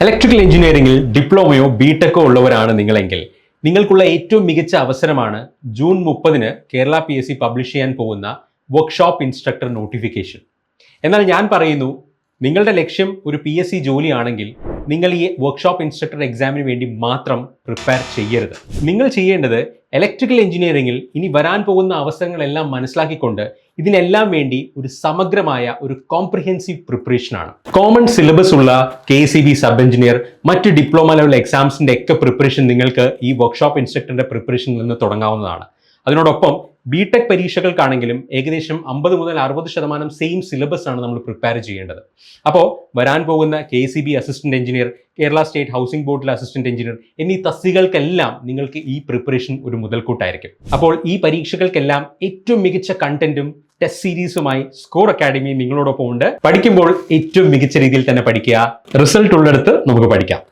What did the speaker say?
Electrical എഞ്ചിനീയറിംഗിൽ ഡിപ്ലോമയോ ബിടെക്കോ ഉള്ളവരാണ് നിങ്ങളെങ്കിൽ നിങ്ങൾക്കുള്ള ഏറ്റവും മികച്ച അവസരമാണ് ജൂൺ 30-ന് കേരള PSC പബ്ലിഷ് ചെയ്യാൻ പോകുന്ന വർക്ക്ഷോപ്പ് ഇൻസ്ട്രക്ടർ നോട്ടിഫിക്കേഷൻ. എന്നാൽ ഞാൻ പറയുന്നു, നിങ്ങളുടെ ലക്ഷ്യം ഒരു PSC ജോലിയാണെങ്കിൽ നിങ്ങൾ ഈ വർക്ക്ഷോപ്പ് ഇൻസ്ട്രക്ടർ എക്സാമിന് വേണ്ടി മാത്രം പ്രിപ്പയർ ചെയ്യരുത്. നിങ്ങൾ ചെയ്യേണ്ടത് ഇലക്ട്രിക്കൽ എഞ്ചിനീയറിംഗിൽ ഇനി വരാൻ പോകുന്ന അവസരങ്ങളെല്ലാം മനസ്സിലാക്കിക്കൊണ്ട് ഇതിനെല്ലാം വേണ്ടി ഒരു സമഗ്രമായ ഒരു കോംപ്രിഹെൻസീവ് പ്രിപ്പറേഷനാണ്. കോമൺ സിലബസ് ഉള്ള KCB സബ് എഞ്ചിനീയർ, മറ്റ് ഡിപ്ലോമ ലെവൽ എക്സാംസിന്റെ ഒക്കെ പ്രിപ്പറേഷൻ നിങ്ങൾക്ക് ഈ വർക്ക്ഷോപ്പ് ഇൻസ്ട്രക്ടറിന്റെ പ്രിപ്പറേഷനിൽ നിന്ന് തുടങ്ങാവുന്നതാണ്. അതിനോടൊപ്പം ബിടെക് പരീക്ഷകൾക്കാണെങ്കിലും ഏകദേശം 50 മുതൽ 60% സെയിം സിലബസ് ആണ് നമ്മൾ പ്രിപ്പയർ ചെയ്യേണ്ടത്. അപ്പോൾ വരാൻ പോകുന്ന KCB assistant engineer, Kerala state housing ബോർഡിലെ അസിസ്റ്റന്റ് എഞ്ചിനീയർ എന്നീ തസ്തികകൾക്കെല്ലാം നിങ്ങൾക്ക് ഈ പ്രിപ്പറേഷൻ ഒരു മുതൽക്കൂട്ടായിരിക്കും. അപ്പോൾ ഈ പരീക്ഷകൾക്കെല്ലാം ഏറ്റവും മികച്ച കണ്ടന്റും ടെസ്റ്റ് സീരീസുമായി സ്കോർ അക്കാഡമി നിങ്ങളോടൊപ്പം ഉണ്ട്. പഠിക്കുമ്പോൾ ഏറ്റവും മികച്ച രീതിയിൽ തന്നെ പഠിക്കുക. റിസൾട്ട് ഉള്ളിടത്ത് നമുക്ക് പഠിക്കാം.